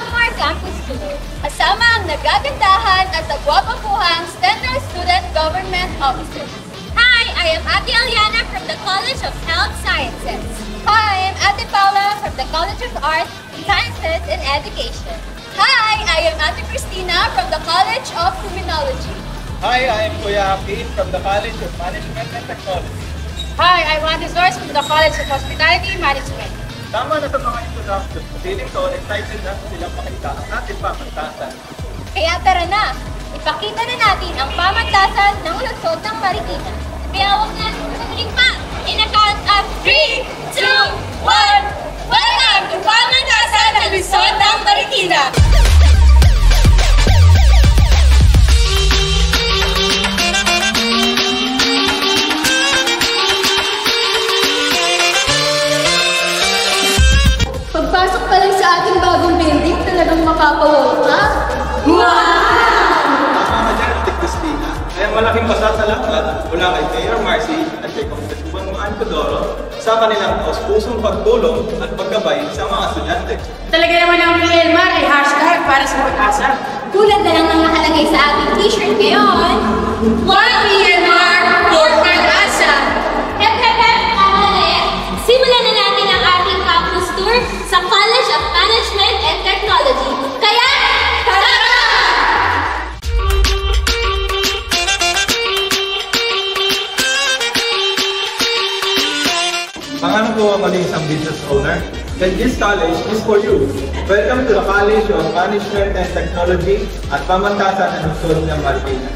Palmar Campus Tour, kasama ang nagagandahan at nagwapapuhang Standard Student Government Officer. Hi, I am Ate Aliana from the College of Health Sciences. Hi, I'm Ate Paula from the College of Arts, Sciences, and Education. Hi, I am Ate Christina from the College of Criminology. Hi, I am Kuya Hafiz from the College of Management and Technology. Hi, I'm Ate Zoyce from the College of Hospitality Management. Tama na sa mga introduction. Feeling ko, excited na silang makita ang ating pamantasan. Kaya tara na, ipakita na natin ang pamantasan ng lungsod ng Marikina. Kaya huwag natin tutuloy pa. In a count of 3, 2, 1, welcome to pamantasan ng lungsod ng Marikina! Pagpasok pa lang sa ating bagong building, talagang makapawaw ka. Tama na dyan, Ate Christina. Kaya malaking pasasalamat mula kay Mayor Marcy at kay Congresswoman Juan Codoro sa kanilang taus-pusong pagtulong at paggabay sa mga estudyante. Talaga naman ang PLMAR ay hashtag para sa pag-asa. Tulad na lang ng nakalagay sa ating t-shirt ngayon, One PLMAR for Pag-asa! Hep, hep, hep, kamalaya! Simulan na natin ang ating campus tour sa College of Management and Technology. Kaya, tara! Pangalan ko ang isang business owner, then this college is for you. Welcome to the College of Management and Technology at pamantasan ng lungsod ng Marikina.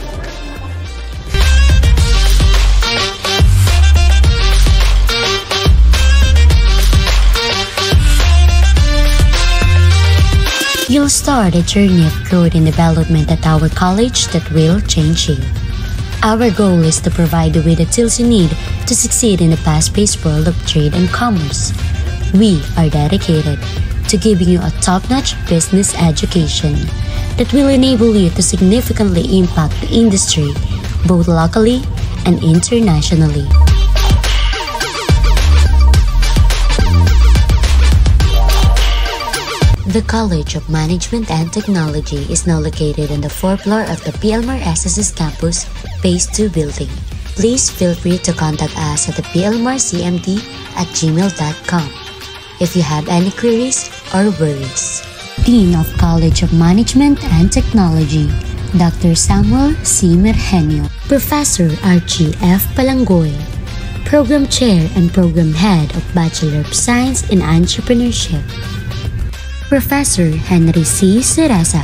You'll start a journey of growth and development at our college that will change you. Our goal is to provide you with the tools you need to succeed in the fast-paced world of trade and commerce. We are dedicated to giving you a top-notch business education that will enable you to significantly impact the industry both locally and internationally. The College of Management and Technology is now located on the 4th floor of the PLMAR SSS Campus, Phase 2 building. Please feel free to contact us at the plmarcmd@gmail.com if you have any queries or worries. Dean of College of Management and Technology, Dr. Samuel C. Mergenio. Professor Archie F. Palangoy, Program Chair and Program Head of Bachelor of Science in Entrepreneurship. Professor Henry C. Serasa,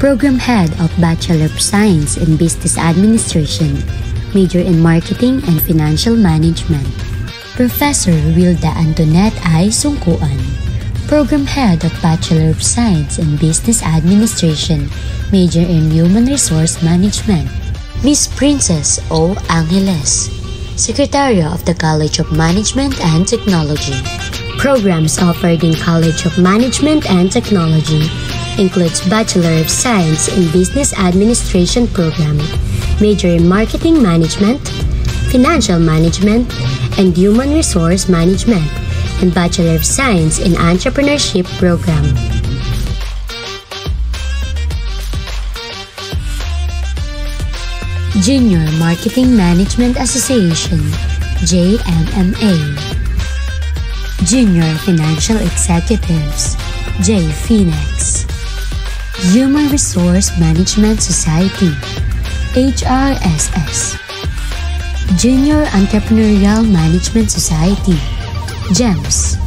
Program Head of Bachelor of Science in Business Administration, Major in Marketing and Financial Management. Professor Wilda Antoinette I. Sungkuan, Program Head of Bachelor of Science in Business Administration, Major in Human Resource Management. Miss Princess O. Angeles, Secretary of the College of Management and Technology. Programs offered in College of Management and Technology includes Bachelor of Science in Business Administration program, Major in Marketing Management, Financial Management, and Human Resource Management, and Bachelor of Science in Entrepreneurship program. Junior Marketing Management Association, JMMA. Junior Financial Executives, J. Phoenix. Human Resource Management Society, HRSS. Junior Entrepreneurial Management Society, GEMS.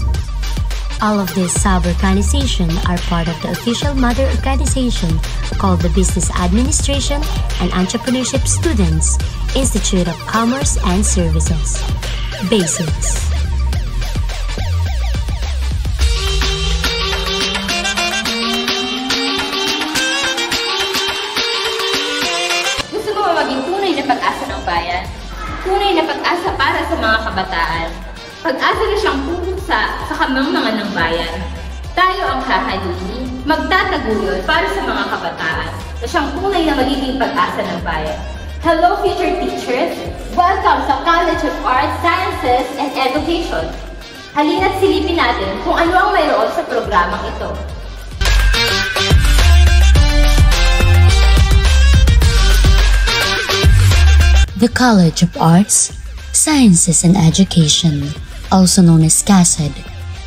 All of these sub-organizations are part of the official mother organization called the Business Administration and Entrepreneurship Students Institute of Commerce and Services. Basics. Pag-asa ng bayan, tunay na pag-asa para sa mga kabataan. Pag-asa na siyang pupuksa sa kamang-mga ng bayan. Tayo ang hahalili, magtataguyod para sa mga kabataan na siyang tunay na magiging pag-asa ng bayan. Hello future teachers! Welcome sa College of Arts, Sciences, and Education. Halina't silipin natin kung ano ang mayroon sa programang ito. The College of Arts, Sciences and Education, also known as CASED.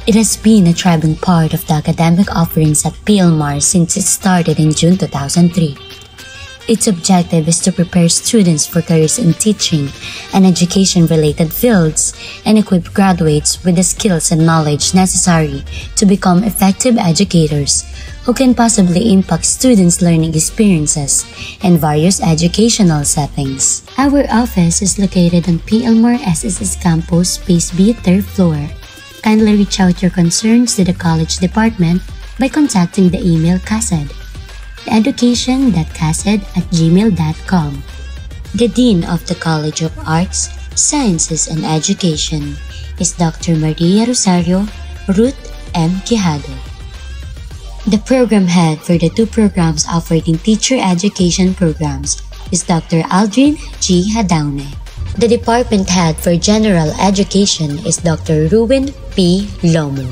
It has been a thriving part of the academic offerings at PLMAR since it started in June 2003. Its objective is to prepare students for careers in teaching and education-related fields and equip graduates with the skills and knowledge necessary to become effective educators who can possibly impact students' learning experiences and various educational settings. Our office is located on PLMAR SSS Campus, Space B, 3rd floor. Kindly reach out your concerns to the college department by contacting the email CASED, education.cased@gmail.com. The Dean of the College of Arts, Sciences and Education is Dr. Maria Rosario Ruth M. Quijado. The program head for the two programs offered in teacher education programs is Dr. Aldrin G. Hadaune. The department head for general education is Dr. Ruben P. Lomo.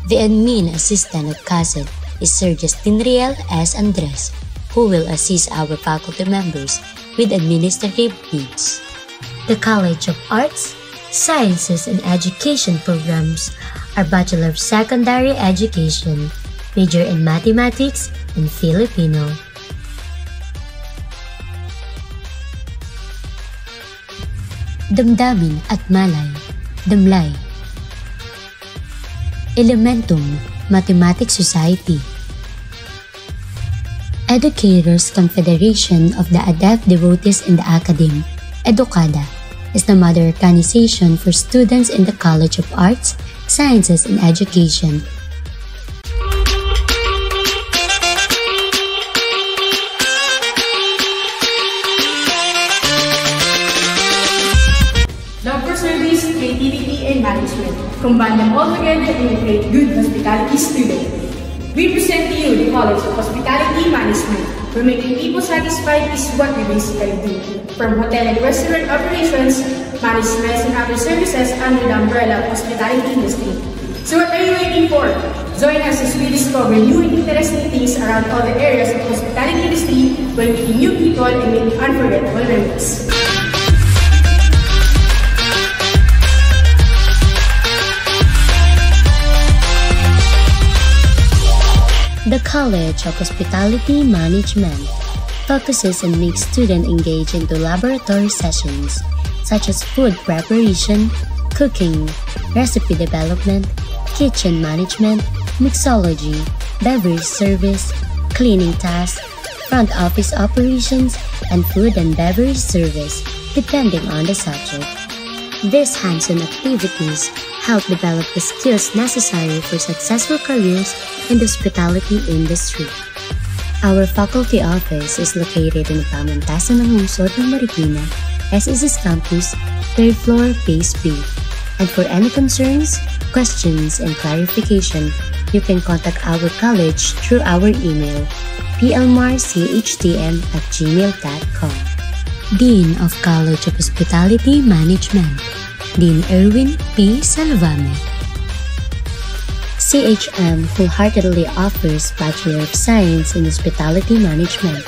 The admin assistant of CASED is Sir Justin Riel S. Andres, who will assist our faculty members with administrative needs. The College of Arts, Sciences and Education programs are Bachelor of Secondary Education, major in Mathematics and Filipino. Damdamin at Malay, Damlay. Elementum, Mathematics Society. Educators Confederation of the Adept Devotees in the Academe, Educada, is the mother organization for students in the College of Arts, Sciences and Education. Love for service, creativity, and management. Combine them all together and you create good hospitality student. We present to you the College of Hospitality Management, where making people satisfied is what we basically do. From hotel and restaurant operations, manage mess and other services under the umbrella of hospitality industry. So what are you waiting for? Join us as we discover new and interesting things around all the areas of hospitality industry by meeting new people and making unforgettable memories. The College of Hospitality Management focuses and makes students engage into laboratory sessions such as food preparation, cooking, recipe development, kitchen management, mixology, beverage service, cleaning tasks, front office operations, and food and beverage service, depending on the subject. These hands-on activities help develop the skills necessary for successful careers in the hospitality industry. Our faculty office is located in the Pamantasan ng Lungsod ng Marikina, SSS Campus, 3rd floor, Base B. And for any concerns, questions, and clarification, you can contact our college through our email, plmarchdm@gmail.com. Dean of College of Hospitality Management, Dean Erwin P. Salvame. CHM wholeheartedly offers Bachelor of Science in Hospitality Management,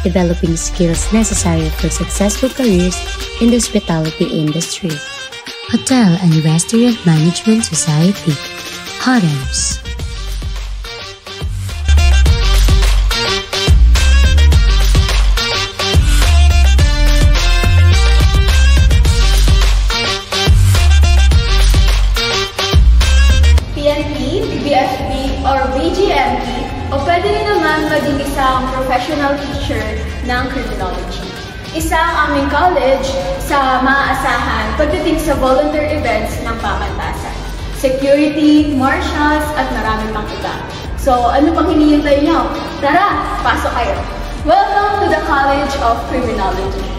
developing skills necessary for successful careers in the hospitality industry. Hotel and Restaurant Management Society, HOREMS. or BGMT o pwede rin naman maging isang professional teacher ng criminology. Isa ang aming college sa maaasahan pagdating sa volunteer events ng pamantasan. Security, marshals, at marami pang iba. So, ano pang hinihintay nyo? Tara, pasok kayo! Welcome to the College of Criminology.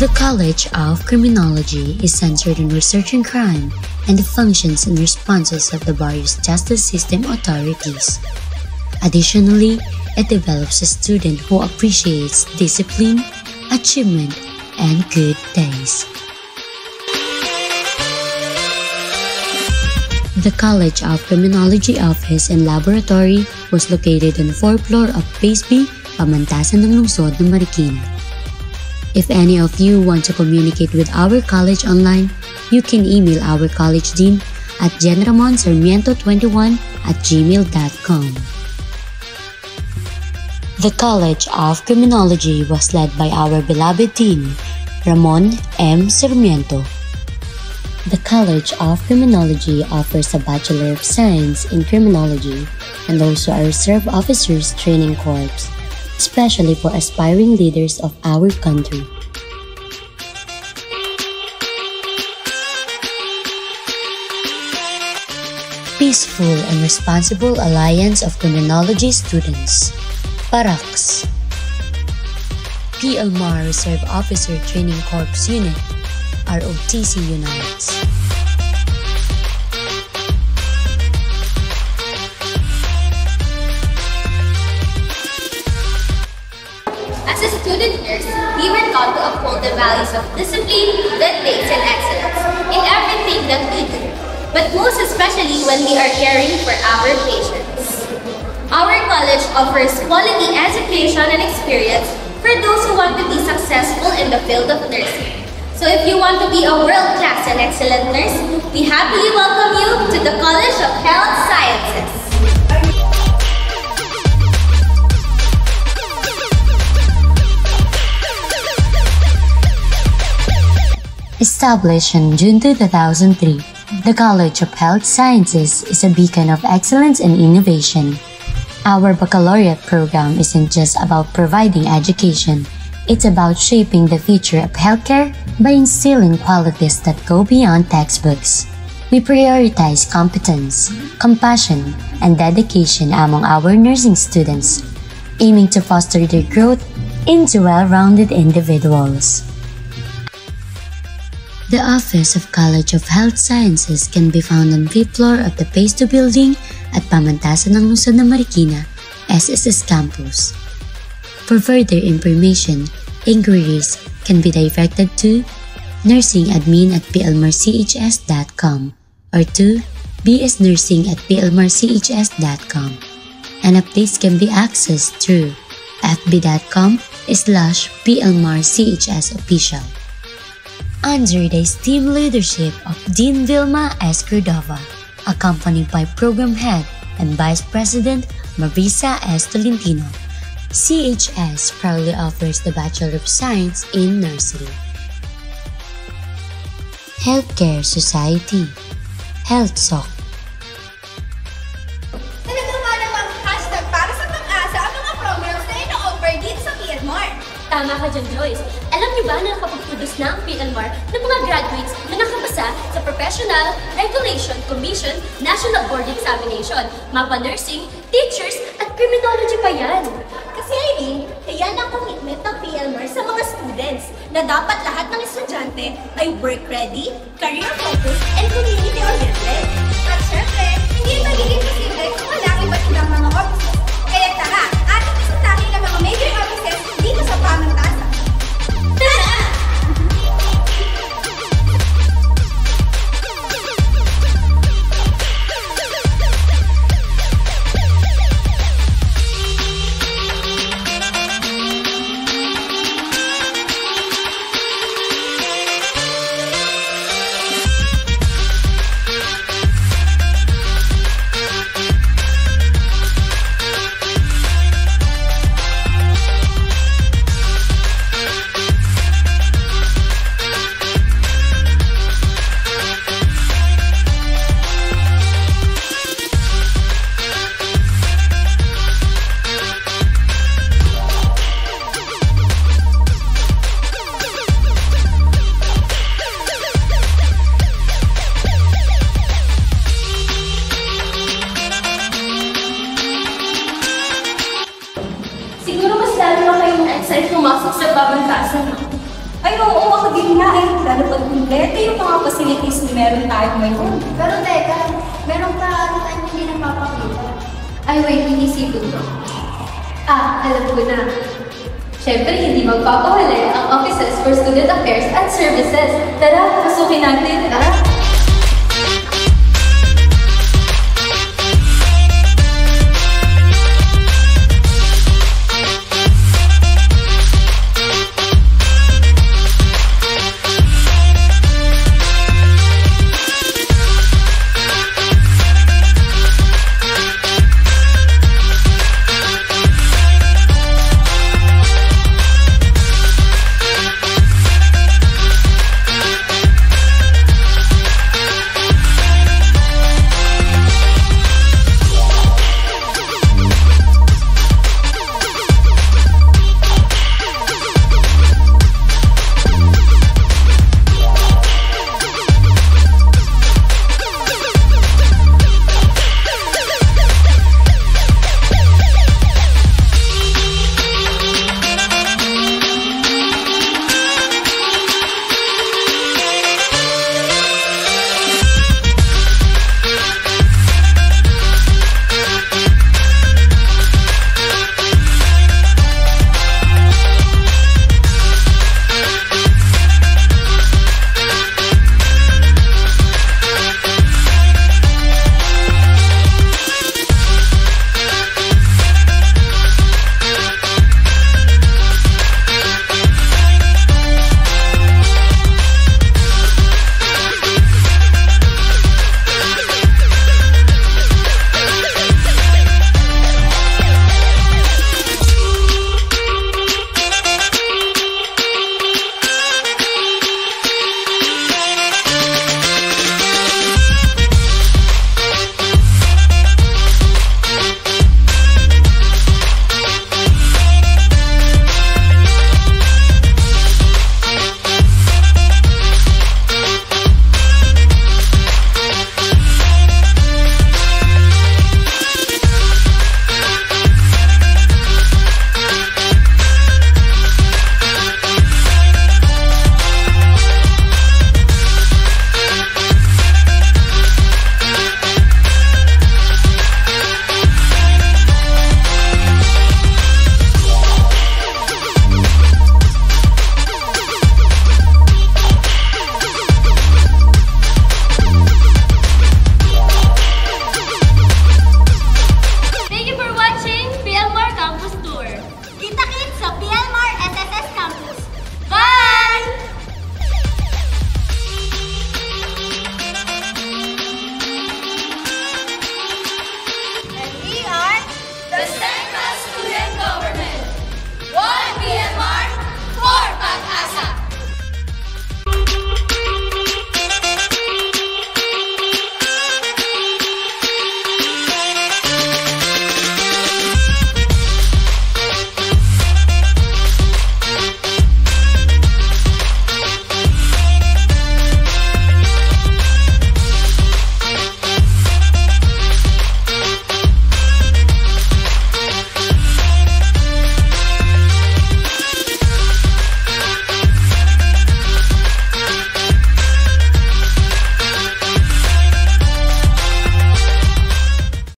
The College of Criminology is centered on researching crime and the functions and responses of the various justice system authorities. Additionally, it develops a student who appreciates discipline, achievement, and good taste. The College of Criminology Office and Laboratory was located on the 4th floor of Base B, Pamantasan ng Lungsod ng Marikina. If any of you want to communicate with our college online, you can email our college dean at jenramonsarmiento21@gmail.com. The College of Criminology was led by our beloved dean, Ramon M. Sarmiento. The College of Criminology offers a Bachelor of Science in Criminology and also a Reserve Officers Training Corps, especially for aspiring leaders of our country. Peaceful and Responsible Alliance of Criminology Students, PARACS. PLMAR Reserve Officer Training Corps Unit, ROTC Unites. As a student nurse, we were taught to uphold the values of discipline, good faith, and excellence in everything that we do, but most especially when we are caring for our patients. Our college offers quality education and experience for those who want to be successful in the field of nursing. So if you want to be a world-class and excellent nurse, we happily welcome you to the College of Health Sciences. Established in June 2003, the College of Health Sciences is a beacon of excellence and innovation. Our baccalaureate program isn't just about providing education, it's about shaping the future of healthcare by instilling qualities that go beyond textbooks. We prioritize competence, compassion, and dedication among our nursing students, aiming to foster their growth into well-rounded individuals. The Office of College of Health Sciences can be found on 5th floor of the Phase 2 building at Pamantasan ng Lungsod ng Marikina, SSS Campus. For further information, inquiries can be directed to nursingadmin@plmarchs.com or to bsnursing@plmarchs.com, and updates can be accessed through fb.com/plmarchsofficial. Under the esteemed leadership of Dean Vilma S. Cordova, accompanied by Program Head and Vice President Marisa S. Tolentino, CHS proudly offers the Bachelor of Science in Nursing. Healthcare Society, HealthSoc. Talagang namang hashtag para sa pag-asa ang mga programs na ino-offer dito sa PLMAR. Tama ka dyan, Joyce. Alam niyo ba na nakapag-produce na ang PLMAR ng mga graduates na nakapasa sa Professional Regulation Commission National Board Examination, MAPA Nursing, Teachers, at Criminology pa yan. Kasi Irene, kaya ang commitment ng PLMAR sa mga students na dapat lahat ng estudyante ay work-ready, career-focused, and community-oriented. At syempre, hindi magiging posible kung walang iba't ibang mga offices. Kaya tara, ating bisitahin ang mga major offices dito sa Pamantasan. Tara! pumasok sa Pamantasan. Ay, oo, ako din nga eh. Lalo pag kumpleto yung mga facilities na meron tayo ngayon. Pero teka, meron pa ano tayong hindi napapakita. Ay, wait, inisipin ko. Alam ko na. Siyempre, hindi magpapahuli ang Offices for Student Affairs and Services. Tara, pasukin natin. Tara!